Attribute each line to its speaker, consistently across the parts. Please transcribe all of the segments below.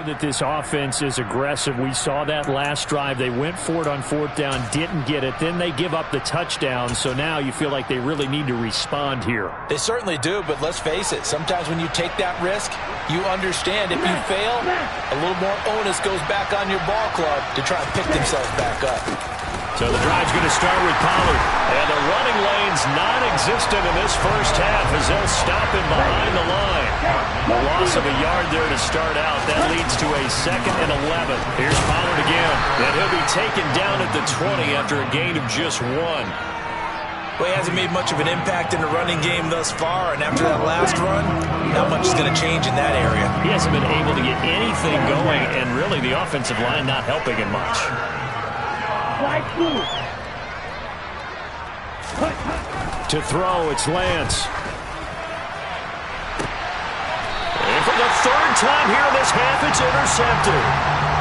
Speaker 1: that this offense is aggressive. We saw that last drive. They went for it on fourth down, didn't get it. Then they give up the touchdown. So now you feel like they really need to respond here.
Speaker 2: They certainly do, but let's face it. Sometimes when you take that risk, you understand if you fail, a little more onus goes back on your ball club to try and pick themselves back up.
Speaker 1: So the drive's going to start with Pollard. And the running lane's non-existent in this first half as they'll stop him behind the line. A loss of a yard there to start out. That leads to a 2nd and 11. Here's Pollard again. And he'll be taken down at the 20 after a gain of just 1.
Speaker 2: Well, he hasn't made much of an impact in the running game thus far, and after that last run, not much is going to change in that area.
Speaker 1: He hasn't been able to get anything going, and really the offensive line not helping him much. To throw, it's Lance. And for the 3rd time here in this half, it's intercepted.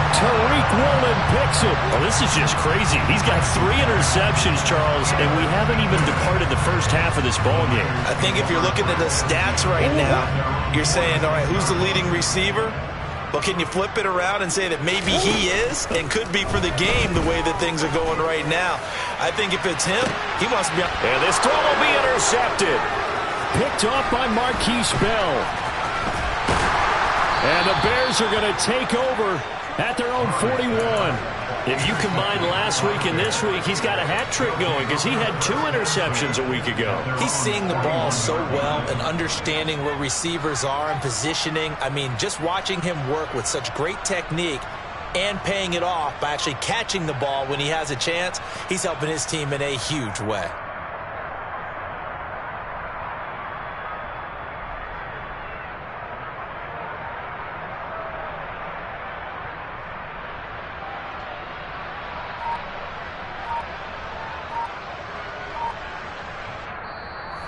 Speaker 1: Tariq Woolen picks it. Oh, this is just crazy. He's got 3 interceptions, Charles, and we haven't even departed the first half of this ball game.
Speaker 2: I think if you're looking at the stats right now, you're saying, all right, who's the leading receiver? Well, can you flip it around and say that maybe he is and could be for the game the way that things are going right now? I think if it's him, he must be.
Speaker 1: And this throw will be intercepted. Picked off by Marquise Bell. And the Bears are going to take over at their own 41. If you combine last week and this week, he's got a hat trick going because he had 2 interceptions a week ago.
Speaker 2: He's seeing the ball so well and understanding where receivers are and positioning. I mean, just watching him work with such great technique and paying it off by actually catching the ball when he has a chance, he's helping his team in a huge way.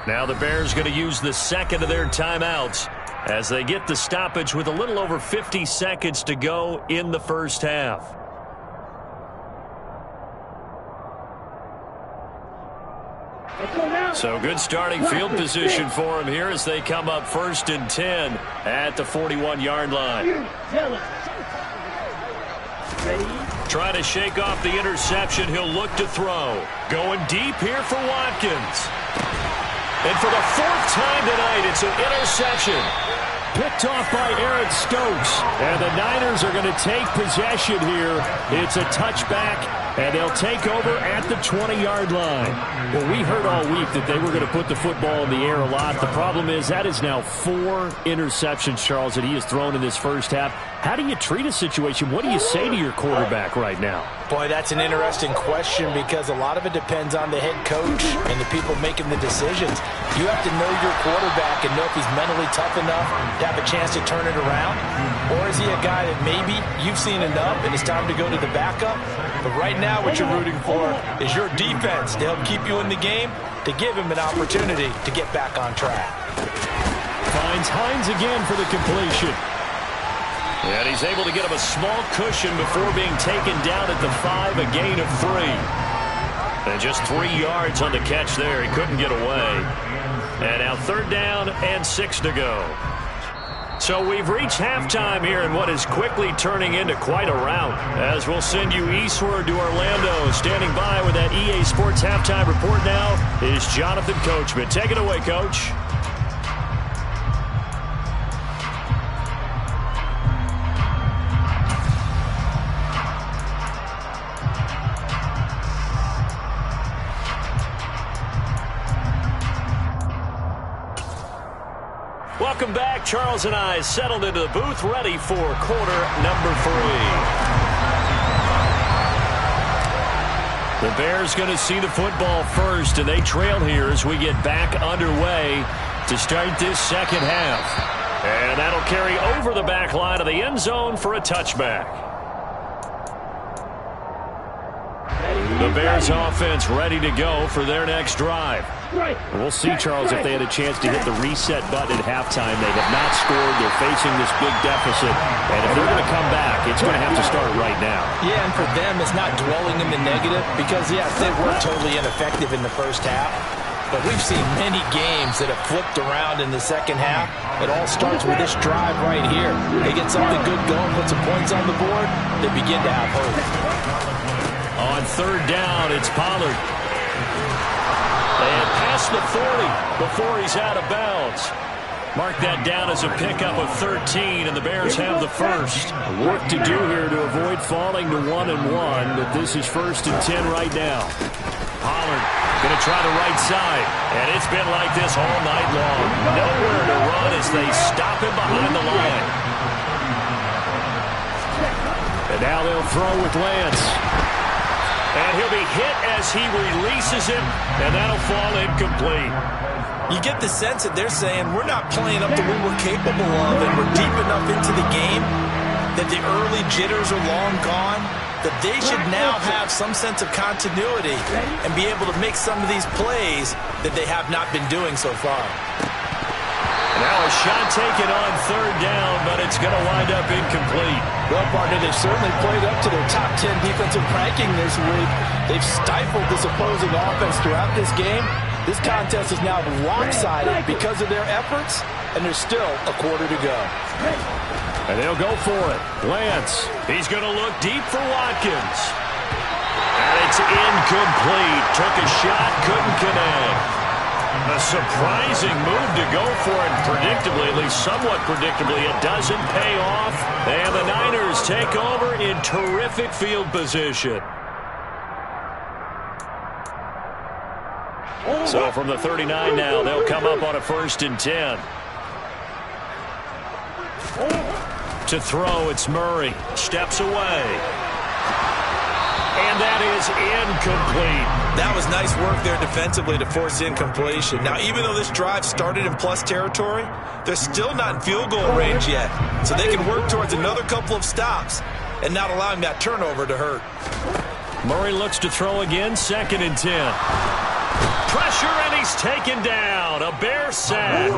Speaker 1: Now the Bears going to use the 2nd of their timeouts as they get the stoppage with a little over 50 seconds to go in the first half. So good starting field position for him here as they come up 1st and 10 at the 41-yard line. Trying to shake off the interception. He'll look to throw. Going deep here for Watkins. And for the 4th time tonight, it's an interception. Picked off by Eric Stokes. And the Niners are going to take possession here. It's a touchback, and they'll take over at the 20-yard line. Well, we heard all week that they were going to put the football in the air a lot. The problem is that is now 4 interceptions, Charles, that he has thrown in this first half. How do you treat a situation? What do you say to your quarterback right now?
Speaker 2: Boy, that's an interesting question because a lot of it depends on the head coach and the people making the decisions. You have to know your quarterback and know if he's mentally tough enough to have a chance to turn it around. Or is he a guy that maybe you've seen enough and it's time to go to the backup? But right now what you're rooting for is your defense to help keep you in the game, to give him an opportunity to get back on track.
Speaker 1: Finds Hines again for the completion. And he's able to get him a small cushion before being taken down at the 5, a gain of 3. And just 3 yards on the catch there. He couldn't get away. And now 3rd down and 6 to go. So we've reached halftime here in what is quickly turning into quite a rout. As we'll send you eastward to Orlando. Standing by with that EA Sports Halftime Report now is Jonathan Coachman. Take it away, Coach. Welcome back. Charles and I settled into the booth, ready for quarter number 3. The Bears going to see the football first, and they trail here as we get back underway to start this second half. And that'll carry over the back line of the end zone for a touchback. The Bears offense ready to go for their next drive. We'll see, Charles, if they had a chance to hit the reset button at halftime. They have not scored. They're facing this big deficit. And if they're going to come back, it's going to have to start right now.
Speaker 2: Yeah, and for them, it's not dwelling in the negative because, yes, they were totally ineffective in the first half. But we've seen many games that have flipped around in the second half. It all starts with this drive right here. They get something good going, put some points on the board, they begin to have hope.
Speaker 1: On third down, it's Pollard. And past the 40 before he's out of bounds. Mark that down as a pickup of 13, and the Bears have the first. Work to do here to avoid falling to 1-1, but this is 1st and 10 right now. Pollard going to try the right side, and it's been like this all night long. Nowhere to run as they stop him behind the line. And now they'll throw with Lance. And he'll be hit as he releases it, and that'll fall incomplete.
Speaker 2: You get the sense that they're saying we're not playing up to what we're capable of, and we're deep enough into the game that the early jitters are long gone, that they should now have some sense of continuity and be able to make some of these plays that they have not been doing so far.
Speaker 1: Now a shot taken on third down, but it's going to wind up incomplete.
Speaker 2: Well, partner, they've certainly played up to their top 10 defensive ranking this week. They've stifled this opposing offense throughout this game. This contest is now lopsided because of their efforts, and there's still a quarter to go.
Speaker 1: And they'll go for it. Lance, he's going to look deep for Watkins. And it's incomplete. Took a shot, couldn't connect. A surprising move to go for it. Predictably, at least somewhat predictably, it doesn't pay off. And the Niners take over in terrific field position. So from the 39 now, they'll come up on a 1st and 10. To throw, it's Murray. Steps away. And that is incomplete.
Speaker 2: That was nice work there defensively to force incompletion. Now, even though this drive started in plus territory, they're still not in field goal range yet. So they can work towards another couple of stops and not allowing that turnover to hurt.
Speaker 1: Murray looks to throw again, 2nd and 10. Pressure, and he's taken down. A Bear sack.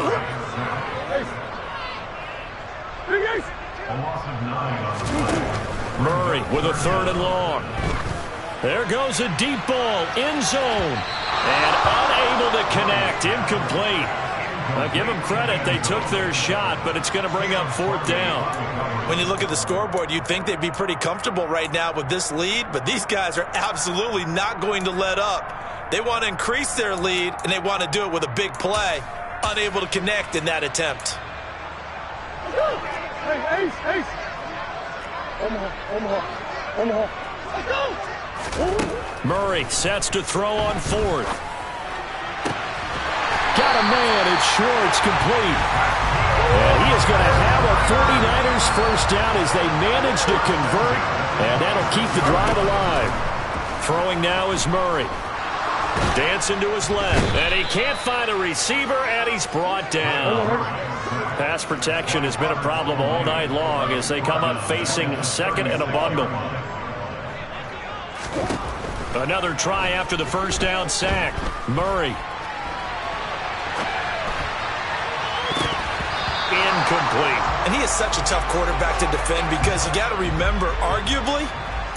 Speaker 1: Murray with a 3rd and long. There goes a deep ball, end zone, and unable to connect, incomplete. Give them credit, they took their shot, but it's going to bring up 4th down.
Speaker 2: When you look at the scoreboard, you'd think they'd be pretty comfortable right now with this lead, but these guys are absolutely not going to let up. They want to increase their lead, and they want to do it with a big play, unable to connect in that attempt.
Speaker 3: Hey, Ace! Omaha. Let's go!
Speaker 1: Murray sets to throw on 4th. Got a man, it's Schwartz, complete. And he is going to have a 49ers first down as they manage to convert, and that'll keep the drive alive. Throwing now is Murray. Dancing to his left, and he can't find a receiver, and he's brought down. Pass protection has been a problem all night long as they come up facing 2nd and a bundle. Another try after the first down sack. Murray. Incomplete.
Speaker 2: And he is such a tough quarterback to defend because you got to remember, arguably,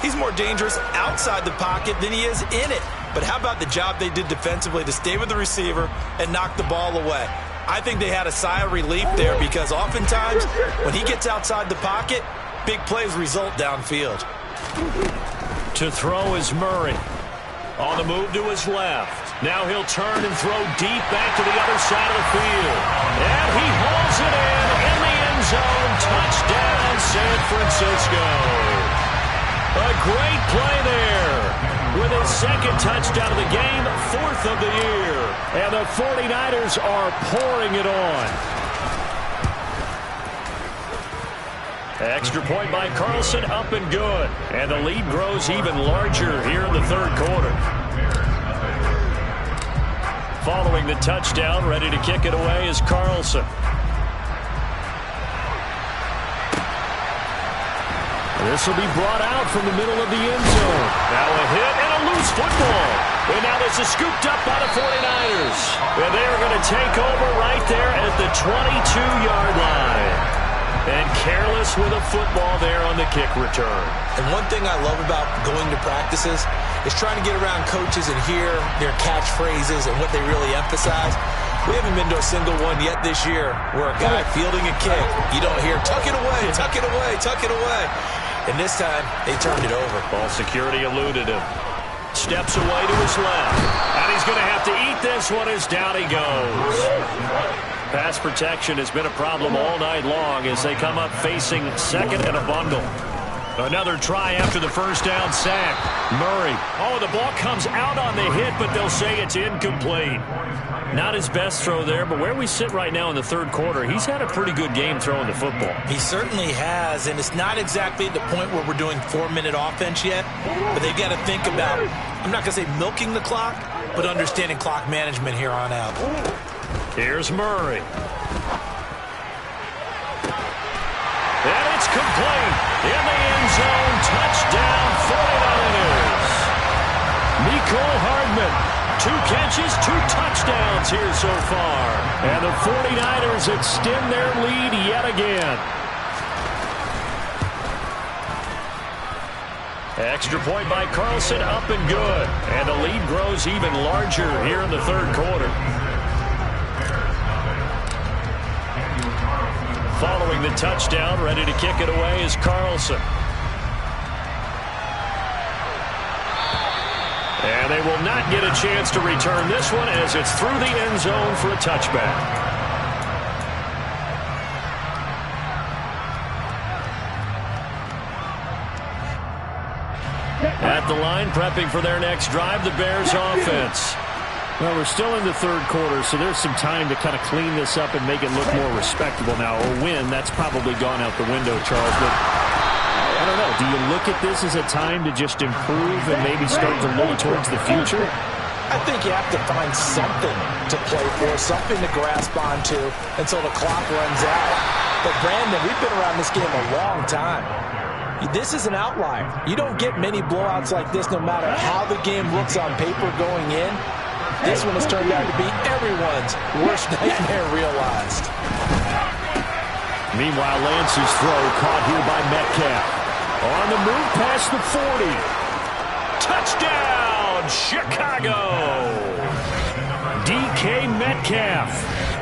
Speaker 2: he's more dangerous outside the pocket than he is in it. But how about the job they did defensively to stay with the receiver and knock the ball away? I think they had a sigh of relief there because oftentimes when he gets outside the pocket, big plays result downfield.
Speaker 1: To throw is Murray. On the move to his left. Now he'll turn and throw deep back to the other side of the field. And he hauls it in the end zone. Touchdown, San Francisco. A great play there. With his 2nd touchdown of the game, 4th of the year. And the 49ers are pouring it on. Extra point by Carlson, up and good. And the lead grows even larger here in the 3rd quarter. Following the touchdown, ready to kick it away is Carlson. This will be brought out from the middle of the end zone. Now a hit and a loose football. And now this is scooped up by the 49ers. And they are going to take over right there at the 22-yard line. And careless with a football there on the kick return.
Speaker 2: And one thing I love about going to practices is trying to get around coaches and hear their catchphrases and what they really emphasize. We haven't been to a single one yet this year where a guy fielding a kick, you don't hear, tuck it away, tuck it away, tuck it away. And this time, they turned it over.
Speaker 1: Ball security eluded him. Steps away to his left. And he's going to have to eat this one as down he goes. Pass protection has been a problem all night long as they come up facing second and a bundle. Another try after the first down sack. Murray. Oh, the ball comes out on the hit, but they'll say it's incomplete. Not his best throw there, but where we sit right now in the third quarter, he's had a pretty good game throwing the football.
Speaker 2: He certainly has, and it's not exactly the point where we're doing 4-minute offense yet, but they've got to think about, I'm not going to say milking the clock, but understanding clock management here on out.
Speaker 1: Here's Murray. And it's complete. In the end zone, touchdown 49ers. Mecole Hardman. 2 catches, 2 touchdowns here so far. And the 49ers extend their lead yet again. Extra point by Carlson, up and good. And the lead grows even larger here in the third quarter. Following the touchdown, ready to kick it away is Carlson. And they will not get a chance to return this one as it's through the end zone for a touchback. At the line, prepping for their next drive, the Bears offense.
Speaker 4: Well, we're still in the third quarter, so there's some time to kind of clean this up and make it look more respectable now. A win, that's probably gone out the window, Charles, but I don't know. Do you look at this as a time to just improve and maybe start to look towards the future?
Speaker 2: I think you have to find something to play for, something to grasp onto until the clock runs out. But, Brandon, we've been around this game a long time. This is an outlier. You don't get many blowouts like this no matter how the game looks on paper going in. This one has turned out to be everyone's worst nightmare realized.
Speaker 1: Meanwhile, Lance's throw caught here by Metcalf. On the move past the 40. Touchdown, Chicago. DK Metcalf,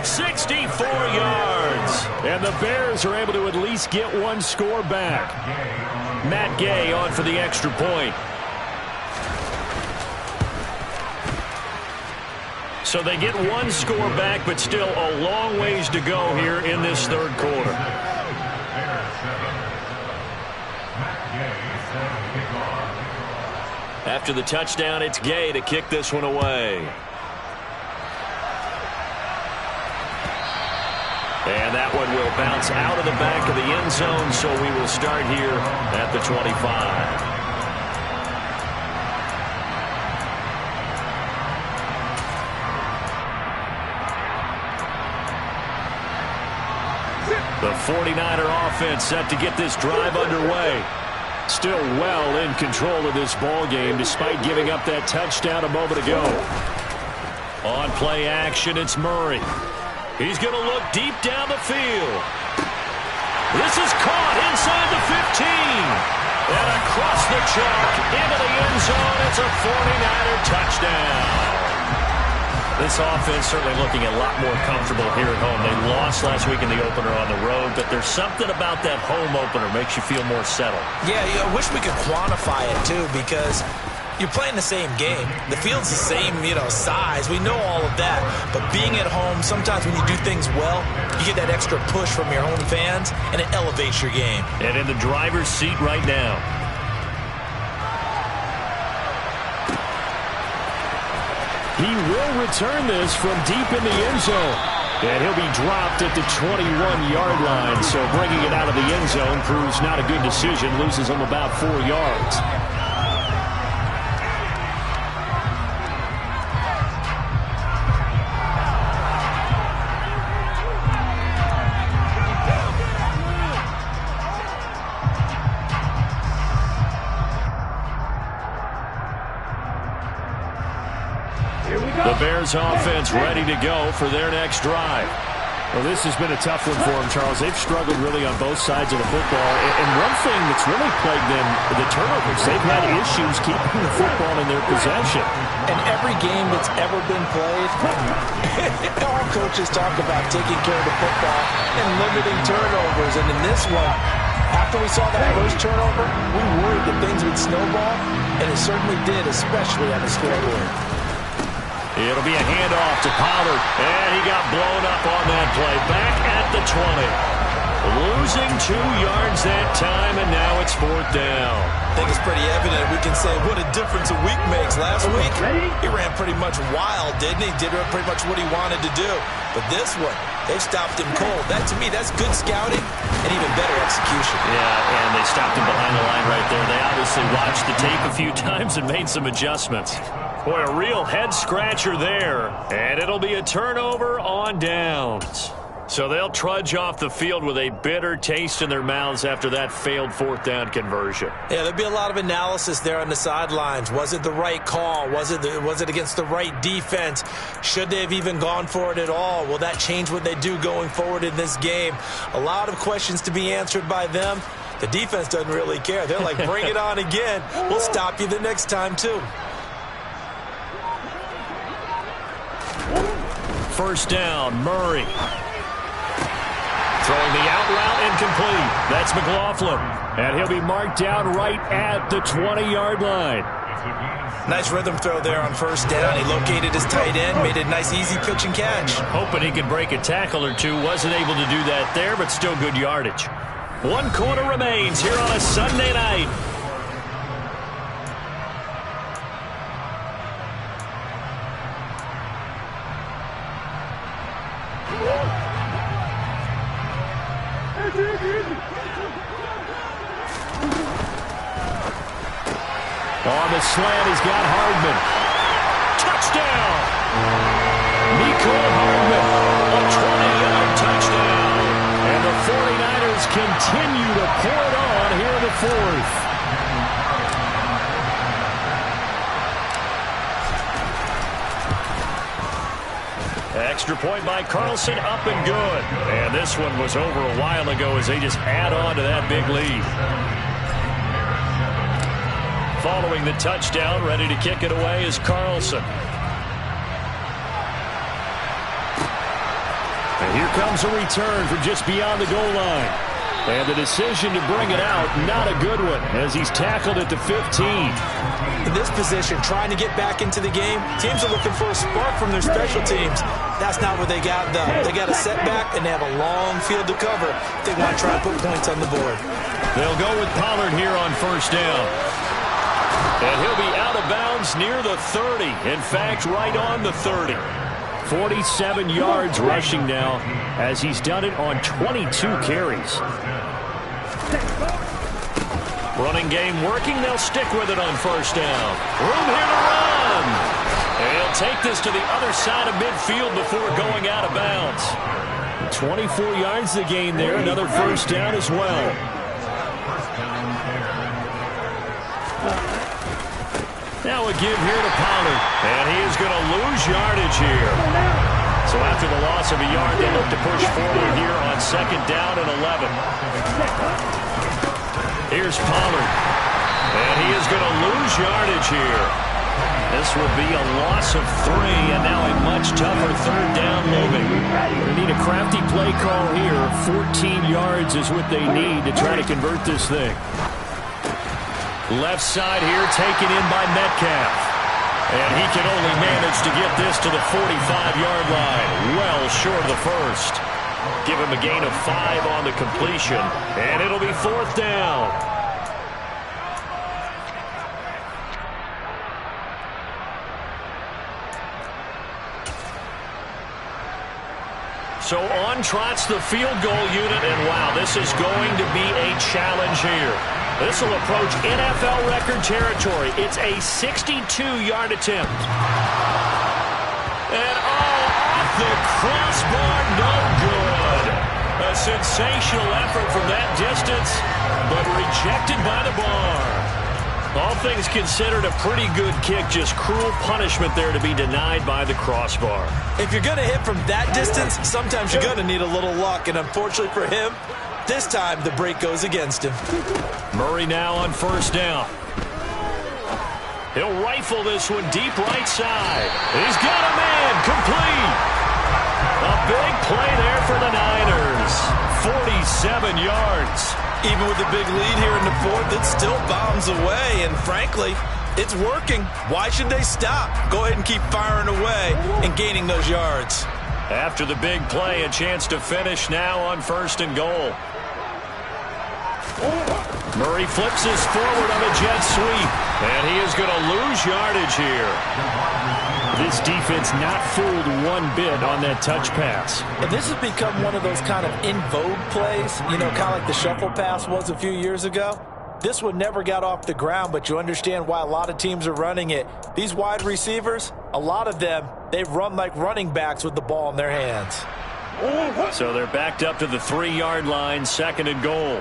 Speaker 1: 64 yards. And the Bears are able to at least get one score back. Matt Gay on for the extra point. So they get one score back, but still a long ways to go here in this third quarter. After the touchdown, it's Gay to kick this one away. And that one will bounce out of the back of the end zone, so we will start here at the 25. The 49er offense set to get this drive underway. Still well in control of this ball game despite giving up that touchdown a moment ago. On play action, it's Murray. He's going to look deep down the field. This is caught inside the 15. And across the chalk into the end zone. It's a 49er touchdown. This offense certainly looking a lot more comfortable here at home. They lost last week in the opener on the road, but there's something about that home opener makes you feel more settled.
Speaker 2: Yeah, I wish we could quantify it, too, because you're playing the same game. The field's the same, size. We know all of that. But being at home, sometimes when you do things well, you get that extra push from your home fans, and it elevates your game.
Speaker 1: And in the driver's seat right now. He will return this from deep in the end zone. And he'll be dropped at the 21-yard line. So bringing it out of the end zone proves not a good decision. Loses him about 4 yards. The Bears offense ready to go for their next drive.
Speaker 4: Well, this has been a tough one for them, Charles. They've struggled really on both sides of the football. And one thing that's really plagued them, the turnovers. They've had issues keeping the football in their possession.
Speaker 2: And every game that's ever been played, all coaches talk about taking care of the football and limiting turnovers. And in this one, after we saw that first turnover, we worried that things would snowball, and it certainly did, especially on the scoreboard.
Speaker 1: It'll be a handoff to Pollard, and he got blown up on that play. Back at the 20. Losing 2 yards that time, and now it's 4th down.
Speaker 2: I think it's pretty evident. We can say what a difference a week makes. Last week, he ran pretty much wild, didn't he? Did pretty much what he wanted to do. But this one, they stopped him cold. That, to me, that's good scouting and even better execution.
Speaker 1: Yeah, and they stopped him behind the line right there. They obviously watched the tape a few times and made some adjustments. Boy, a real head-scratcher there. And it'll be a turnover on downs. So they'll trudge off the field with a bitter taste in their mouths after that failed 4th down conversion.
Speaker 2: Yeah, there'll be a lot of analysis there on the sidelines. Was it the right call? Was it against the right defense? Should they have even gone for it at all? Will that change what they do going forward in this game? A lot of questions to be answered by them. The defense doesn't really care. They're like, bring it on again. We'll stop you the next time, too.
Speaker 1: 1st down, Murray. Throwing the out route incomplete. That's McLaughlin.
Speaker 4: And he'll be marked down right at the 20-yard line.
Speaker 2: Nice rhythm throw there on 1st down. He located his tight end, made a nice easy pitch and catch.
Speaker 1: Hoping he could break a tackle or two. Wasn't able to do that there, but still good yardage. 1 quarter remains here on a Sunday night.
Speaker 4: On the slant, he's got Hardman.
Speaker 1: Touchdown! Mecole Hardman, a 20-yard touchdown.
Speaker 4: And the 49ers continue to pour it on here in the 4th.
Speaker 1: Extra point by Carlson, up and good. And this one was over a while ago as they just add on to that big lead. Following the touchdown, ready to kick it away is Carlson.
Speaker 4: And here comes a return from just beyond the goal line. And the decision to bring it out, not a good one, as he's tackled at the 15.
Speaker 2: In this position, trying to get back into the game, teams are looking for a spark from their special teams. That's not what they got, though. They got a setback, and they have a long field to cover if they want to try and put points on the board.
Speaker 1: They'll go with Pollard here on 1st down. And he'll be out of bounds near the 30. In fact, right on the 30.
Speaker 4: 47 yards rushing now, as he's done it on 22 carries.
Speaker 1: Running game working. They'll stick with it on 1st down. Room here to run. And he'll take this to the other side of midfield before going out of bounds.
Speaker 4: 24 yards to gain there. Another 1st down as well.
Speaker 1: Now a give here to Pollard. And he is going to lose yardage here. So after the loss of a yard, they look to push forward here on 2nd down and 11. Here's Pollard. And he is going to lose yardage here. This will be a loss of 3, and now a much tougher 3rd down looming.
Speaker 4: They need a crafty play call here. 14 yards is what they need to try to convert this thing.
Speaker 1: Left side here taken in by Metcalf. And he can only manage to get this to the 45-yard line. Well short of the 1st. Give him a gain of 5 on the completion. And it'll be 4th down. So on trots the field goal unit. And wow, this is going to be a challenge here. This will approach NFL record territory. It's a 62-yard attempt. And off the crossbar, no good. A sensational effort from that distance, but rejected by the bar. All things considered, a pretty good kick. Just cruel punishment there to be denied by the crossbar.
Speaker 2: If you're going to hit from that distance, sometimes you're going to need a little luck. And unfortunately for him, this time the break goes against him.
Speaker 1: Murray now on first down. He'll rifle this one deep right side. He's got a man complete. A big play there for the Niners. 47 yards.
Speaker 2: Even with the big lead here in the fourth, it still bombs away. And frankly, it's working. Why should they stop? Go ahead and keep firing away and gaining those yards.
Speaker 1: After the big play, a chance to finish now on first and goal. Murray flips this forward on a jet sweep. And he is going to lose yardage here.
Speaker 4: This defense not fooled one bit on that touch pass.
Speaker 2: And this has become one of those kind of in vogue plays, you know, kind of like the shuffle pass was a few years ago. This one never got off the ground, but you understand why a lot of teams are running it. These wide receivers, a lot of them, they run like running backs with the ball in their hands.
Speaker 1: So they're backed up to the 3-yard line, second and goal.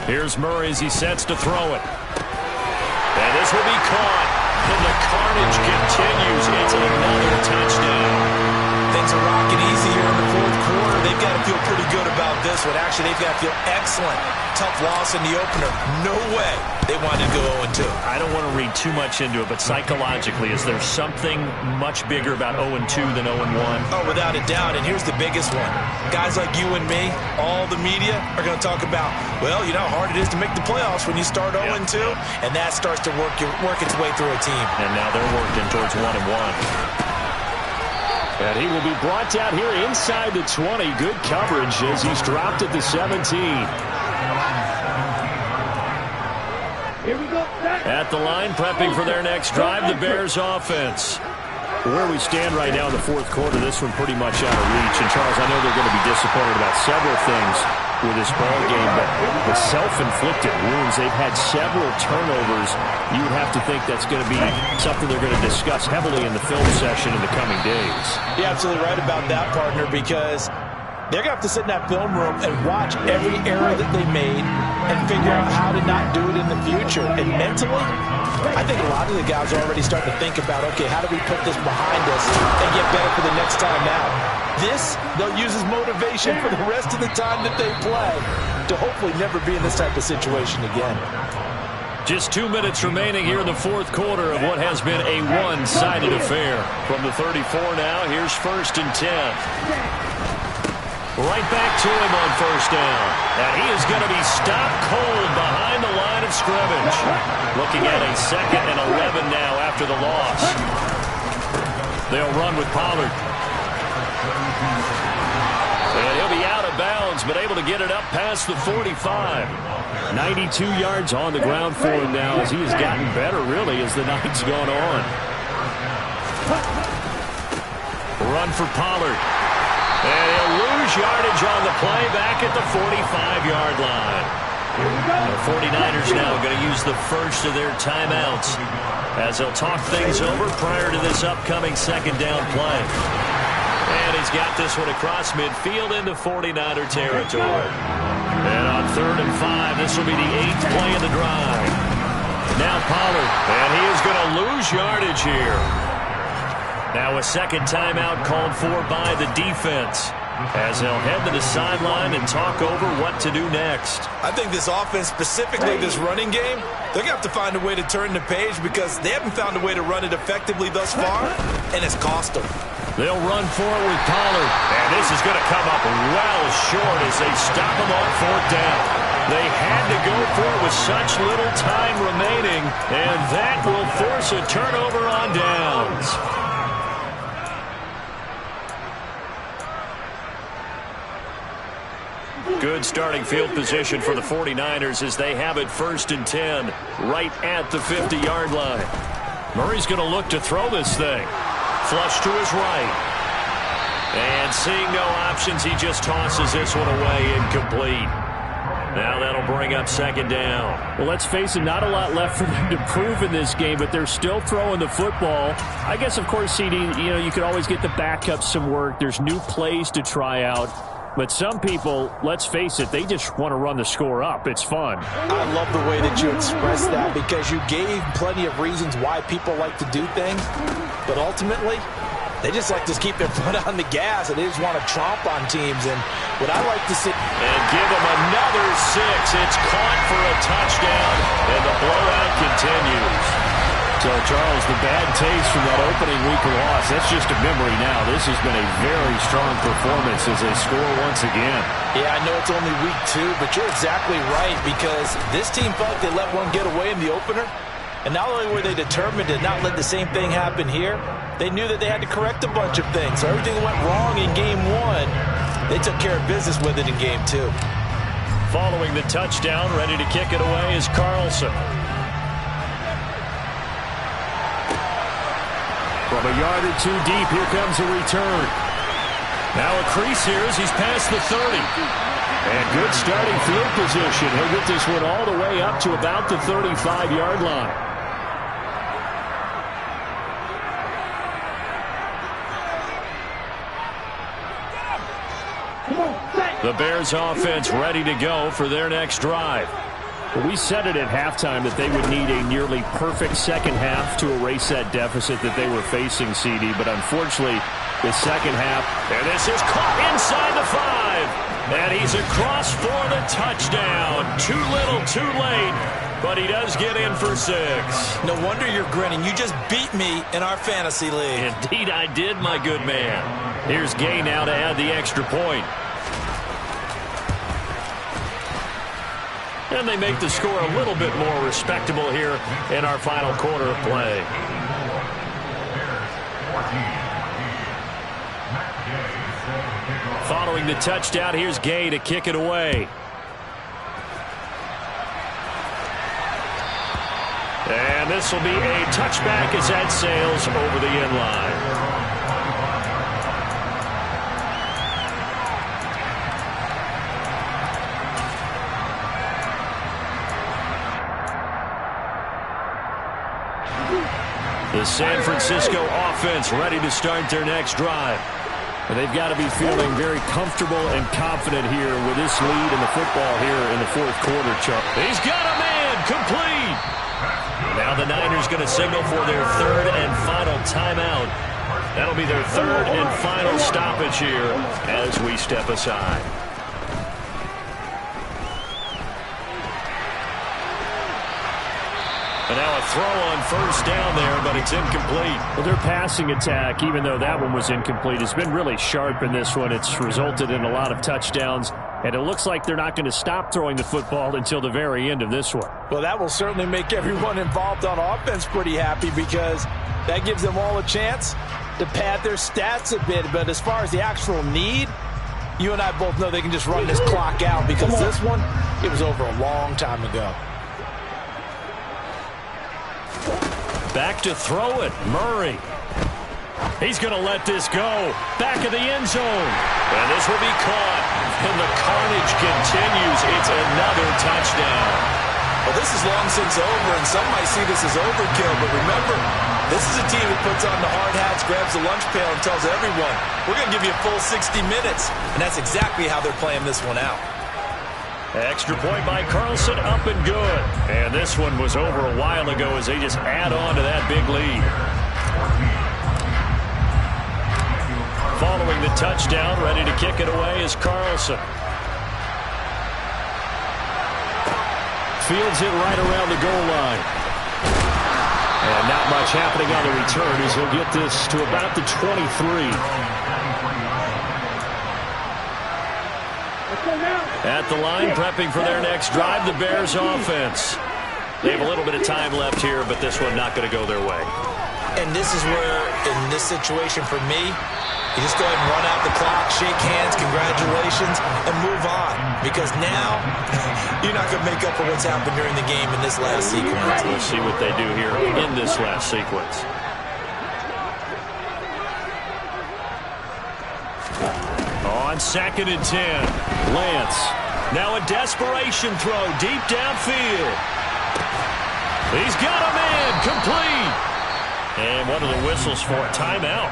Speaker 1: Here's Murray as he sets to throw it. And this will be caught. And the carnage continues. It's another touchdown.
Speaker 2: Things are rocking easy here in the fourth quarter. They've got to feel pretty good about this one. Actually, they've got to feel excellent. Tough loss in the opener. No way they wanted to go 0-2.
Speaker 1: I don't want to read too much into it, but psychologically, is there something much bigger about 0-2 than 0-1?
Speaker 2: Oh, without a doubt. And here's the biggest one. Guys like you and me, all the media, are going to talk about, well, you know how hard it is to make the playoffs when you start 0-2. And that starts to work its way through a team.
Speaker 1: And now they're working towards 1-1.
Speaker 4: And he will be brought down here inside the 20. Good coverage as he's dropped at the 17.
Speaker 3: Here we go.
Speaker 1: At the line, prepping for their next drive, the Bears offense.
Speaker 4: Where we stand right now in the fourth quarter, this one pretty much out of reach. And, Charles, I know they're going to be disappointed about several things with this ball game, but the self-inflicted wounds, they've had several turnovers. You would have to think that's going to be something they're going to discuss heavily in the film session in the coming days.
Speaker 2: You're absolutely right about that, partner, because they're going to have to sit in that film room and watch every error that they made and figure out how to not do it in the future. And mentally, I think a lot of the guys are already starting to think about, okay, how do we put this behind us and get better for the next time out? This, they'll use as motivation for the rest of the time that they play to hopefully never be in this type of situation again.
Speaker 1: Just 2 minutes remaining here in the fourth quarter of what has been a one-sided affair. From the 34 now, here's first and 10. Right back to him on first down. And he is going to be stopped cold behind the line of scrimmage. Looking at a 2nd and 11 now after the loss. They'll run with Pollard. And he'll be out of bounds, but able to get it up past the 45.
Speaker 4: 92 yards on the ground for him now as he has gotten better, really, as the night's gone on.
Speaker 1: Run for Pollard. And he'll lose yardage on the play back at the 45-yard line. The 49ers now going to use the first of their timeouts as they'll talk things over prior to this upcoming second down play. And he's got this one across midfield into 49er territory. And on 3rd and 5, this will be the 8th play of the drive. Now Pollard, and he is going to lose yardage here. Now a second timeout called for by the defense as they'll head to the sideline and talk over what to do next.
Speaker 2: I think this offense, specifically this running game, they're going to have to find a way to turn the page because they haven't found a way to run it effectively thus far, and it's cost them.
Speaker 1: They'll run for it with Pollard. And this is going to come up well short as they stop him on 4th down. They had to go for it with such little time remaining, and that will force a turnover on downs. Good starting field position for the 49ers as they have it 1st and 10 right at the 50-yard line. Murray's going to look to throw this thing. Flush to his right. And seeing no options, he just tosses this one away incomplete. Now that'll bring up 2nd down.
Speaker 4: Well, let's face it, not a lot left for them to prove in this game, but they're still throwing the football. I guess, of course, CD, you could always get the backup some work. There's new plays to try out. But some people, let's face it, they just want to run the score up. It's fun.
Speaker 2: I love the way that you express that because you gave plenty of reasons why people like to do things. But ultimately, they just like to keep their foot on the gas, and they just want to tromp on teams. And what I like to see...
Speaker 1: And give them another 6. It's caught for a touchdown, and the blowout continues.
Speaker 4: So, Charles, the bad taste from that opening week loss, that's just a memory now. This has been a very strong performance as they score once again.
Speaker 2: Yeah, I know it's only week 2, but you're exactly right because this team felt they let one get away in the opener. And not only were they determined to not let the same thing happen here, they knew that they had to correct a bunch of things. So everything that went wrong in game 1, they took care of business with it in game 2.
Speaker 1: Following the touchdown, ready to kick it away is Carlson.
Speaker 4: From a yard or 2 deep, here comes a return.
Speaker 1: Now a crease here as he's past the 30.
Speaker 4: And good starting field position. He'll get this one all the way up to about the 35-yard line.
Speaker 1: The Bears offense ready to go for their next drive.
Speaker 4: Well, we said it at halftime that they would need a nearly perfect second half to erase that deficit that they were facing, CD. But unfortunately, the second half.
Speaker 1: And this is caught inside the 5. And he's across for the touchdown. Too little, too late. But he does get in for 6.
Speaker 2: No wonder you're grinning. You just beat me in our fantasy league.
Speaker 1: Indeed I did, my good man. Here's Gay now to add the extra point. And they make the score a little bit more respectable here in our final quarter of play. Following the touchdown, here's Gay to kick it away. And this will be a touchback as that sails over the end line. The San Francisco offense ready to start their next drive.
Speaker 4: And they've got to be feeling very comfortable and confident here with this lead in the football here in the fourth quarter, Chuck.
Speaker 1: He's got a man, complete. Now the Niners going to signal for their third and final timeout. That'll be their third and final stoppage here as we step aside. And now a throw on first down there, but it's incomplete.
Speaker 4: Well, their passing attack, even though that one was incomplete, has been really sharp in this one. It's resulted in a lot of touchdowns, and it looks like they're not going to stop throwing the football until the very end of this one.
Speaker 2: Well, that will certainly make everyone involved on offense pretty happy because that gives them all a chance to pad their stats a bit. But as far as the actual need, you and I both know they can just run this clock out because this one, it was over a long time ago.
Speaker 1: Back to throw it, Murray. He's going to let this go. Back of the end zone. And this will be caught. And the carnage continues. It's another touchdown.
Speaker 2: Well, this is long since over, and some might see this as overkill. But remember, this is a team that puts on the hard hats, grabs the lunch pail, and tells everyone, we're going to give you a full 60 minutes. And that's exactly how they're playing this one out.
Speaker 1: Extra point by Carlson, up and good. And this one was over a while ago as they just add on to that big lead. Following the touchdown, ready to kick it away is Carlson.
Speaker 4: Fields it right around the goal line. And not much happening on the return as he'll get this to about the 23.
Speaker 1: At the line, prepping for their next drive, the Bears offense. They have a little bit of time left here, but this one not going to go their way.
Speaker 2: And this is where, in this situation for me, you just go ahead and run out the clock, shake hands, congratulations, and move on. Because now, you're not going to make up for what's happened during the game in this last sequence.
Speaker 1: We'll see what they do here in this last sequence. On 2nd and 10, Lance. Now a desperation throw deep downfield. He's got a man, complete. And what are the whistles for? Timeout.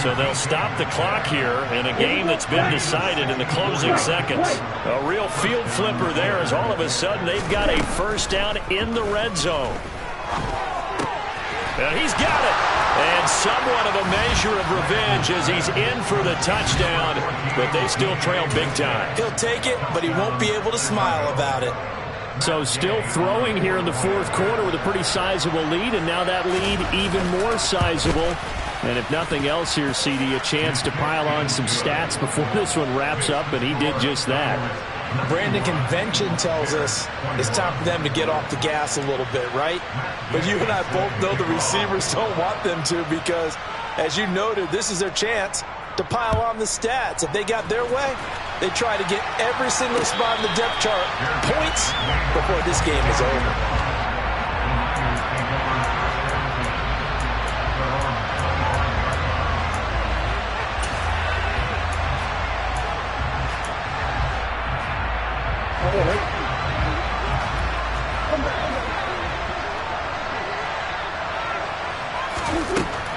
Speaker 1: So they'll stop the clock here in a game that's been decided in the closing seconds. A real field flipper there as all of a sudden they've got a first down in the red zone. And he's got it. And somewhat of a measure of revenge as he's in for the touchdown, but they still trail big time.
Speaker 2: He'll take it, but he won't be able to smile about it.
Speaker 4: So still throwing here in the fourth quarter with a pretty sizable lead, and now that lead even more sizable. And if nothing else here, CD, a chance to pile on some stats before this one wraps up, and he did just that.
Speaker 2: Brandon, convention tells us it's time for them to get off the gas a little bit, right? But you and I both know the receivers don't want them to because, as you noted, this is their chance to pile on the stats. If they got their way, they try to get every single spot in the depth chart points before this game is over.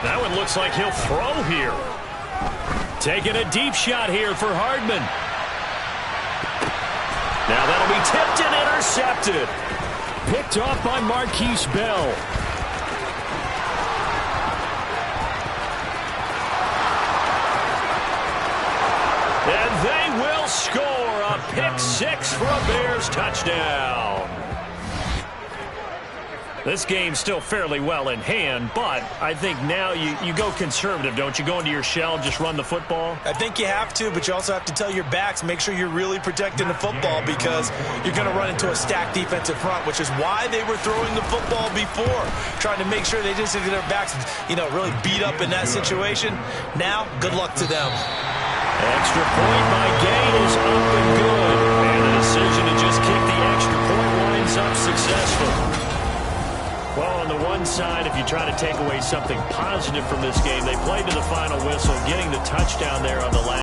Speaker 1: That one looks like he'll throw here. Taking a deep shot here for Hardman. Now that'll be tipped and intercepted.
Speaker 4: Picked off by Marquise Bell.
Speaker 1: And they will score a pick six for a Bears touchdown. This game's still fairly well in hand, but I think now you go conservative, don't you? Go into your shell, just run the football?
Speaker 2: I think you have to, but you also have to tell your backs, make sure you're really protecting the football because you're going to run into a stacked defensive front, which is why they were throwing the football before, trying to make sure they just get their backs, really beat up in that situation. Now, good luck to them.
Speaker 1: Extra point by Gain is up and good. And the decision to just kick the extra point winds up successful. Well, on the one side, if you try to take away something positive from this game, they played to the final whistle, getting the touchdown there on the last.